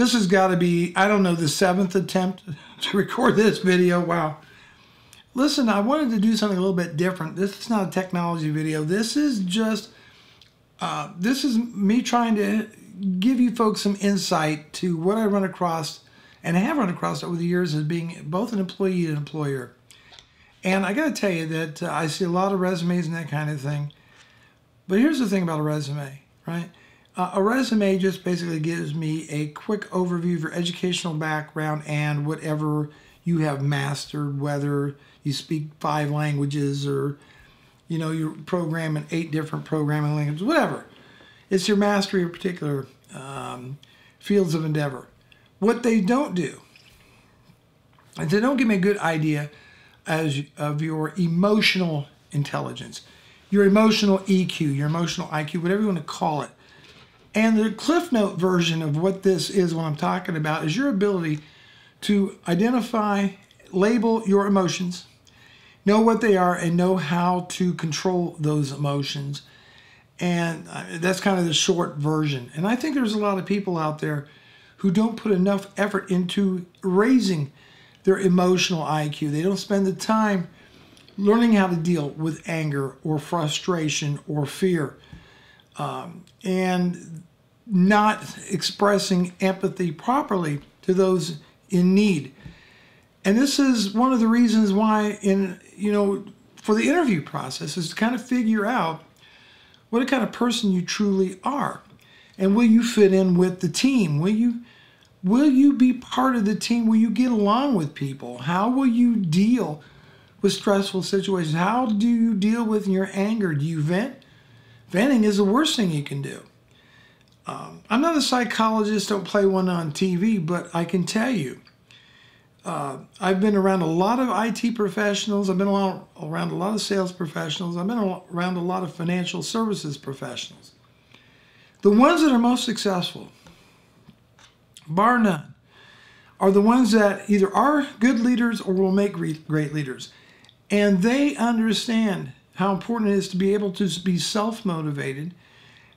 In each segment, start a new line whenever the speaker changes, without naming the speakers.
This has got to be, I don't know, the 7th attempt to record this video. Wow. Listen, I wanted to do something a little bit different. This is not a technology video. This is just, this is me trying to give you folks some insight to what I run across and have run across over the years as being both an employee and employer. And I got to tell you that I see a lot of resumes and that kind of thing. But here's the thing about a resume, right? A resume just basically gives me a quick overview of your educational background and whatever you have mastered, whether you speak 5 languages or, you know, you're programming 8 different programming languages, whatever. It's your mastery of particular fields of endeavor. What they don't do is they don't give me a good idea of your emotional intelligence, your emotional EQ, your emotional IQ, whatever you want to call it. And the Cliff Note version of what this is, what I'm talking about, is your ability to identify, label your emotions, know what they are, and know how to control those emotions. And that's kind of the short version. And I think there's a lot of people out there who don't put enough effort into raising their emotional IQ. They don't spend the time learning how to deal with anger or frustration or fear. And not expressing empathy properly to those in need. And this is one of the reasons why, for the interview process, is to kind of figure out what kind of person you truly are. And will you fit in with the team? Will you be part of the team? Will you get along with people? How will you deal with stressful situations? How do you deal with your anger? Do you vent? Venting is the worst thing you can do. I'm not a psychologist, don't play one on TV, but I can tell you, I've been around a lot of IT professionals, I've been around a lot of sales professionals, I've been around a lot of financial services professionals. The ones that are most successful, bar none, are the ones that either are good leaders or will make great leaders. And they understand how important it is to be able to be self-motivated,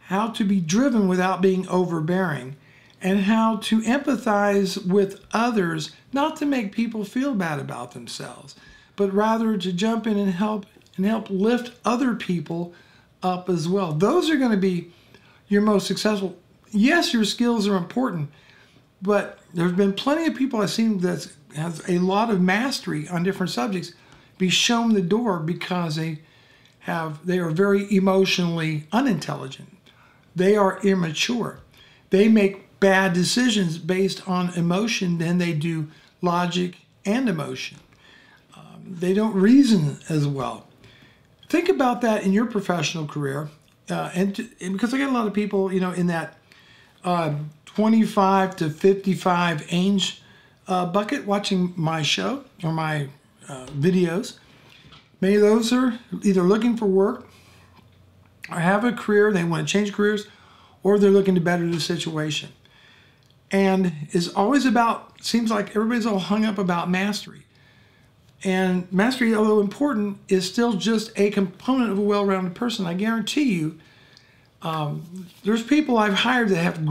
how to be driven without being overbearing, and how to empathize with others, not to make people feel bad about themselves, but rather to jump in and help lift other people up as well. Those are going to be your most successful. Yes, your skills are important, but there's been plenty of people I've seen that has a lot of mastery on different subjects be shown the door because they are very emotionally unintelligent. They are immature. They make bad decisions based on emotion than they do logic and emotion. They don't reason as well. Think about that in your professional career. And because I get a lot of people, in that 25 to 55 age bucket watching my show or my videos. Many of those are either looking for work or have a career, they want to change careers, or they're looking to better the situation. And it's always about, seems like everybody's all hung up about mastery. And mastery, although important, is still just a component of a well-rounded person. I guarantee you, there's people I've hired that have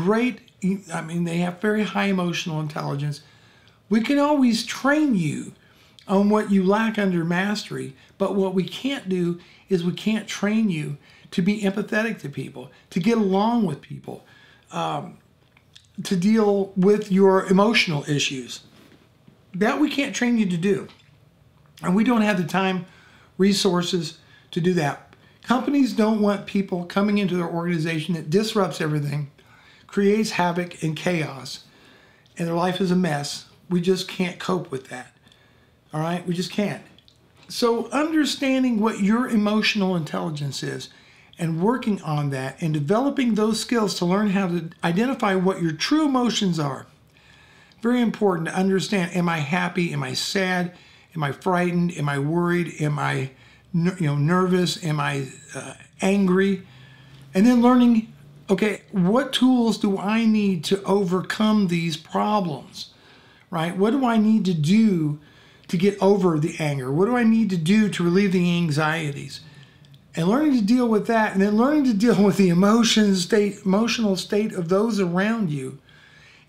they have very high emotional intelligence. We can always train you on what you lack under mastery, but what we can't do is we can't train you to be empathetic to people, to get along with people, to deal with your emotional issues. That we can't train you to do. And we don't have the time, resources to do that. Companies don't want people coming into their organization that disrupts everything, creates havoc and chaos, and their life is a mess. We just can't cope with that. All right? We just can't. So understanding what your emotional intelligence is and working on that and developing those skills to learn how to identify what your true emotions are. Very important to understand, am I happy? Am I sad? Am I frightened? Am I worried? Am I nervous? Am I angry? And then learning, okay, what tools do I need to overcome these problems, right? What do I need to do to get over the anger? What do I need to do to relieve the anxieties? And learning to deal with that, and then learning to deal with the emotional state of those around you,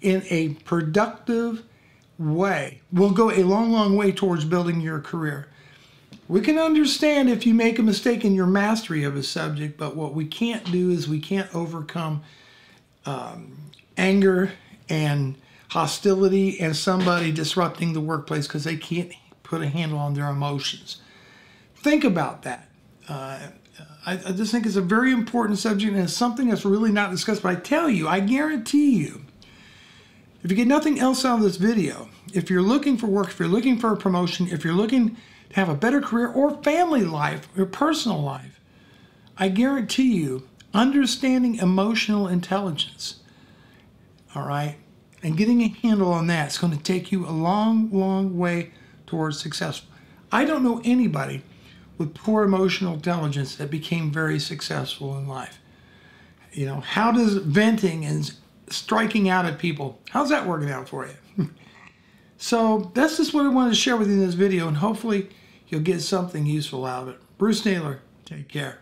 in a productive way will go a long, long way towards building your career. We can understand if you make a mistake in your mastery of a subject, but what we can't do is we can't overcome anger and hostility and somebody disrupting the workplace because they can't put a handle on their emotions. Think about that. I just think it's a very important subject, and it's something that's really not discussed. But I tell you, I guarantee you, if you get nothing else out of this video, if you're looking for work, if you're looking for a promotion, if you're looking to have a better career or family life or personal life, I guarantee you, understanding emotional intelligence, all right, and getting a handle on that is going to take you a long, long way towards success. I don't know anybody with poor emotional intelligence that became very successful in life. You know, how does venting and striking out at people, how's that working out for you? So that's just what I wanted to share with you in this video, and hopefully you'll get something useful out of it. Bruce Naylor, take care.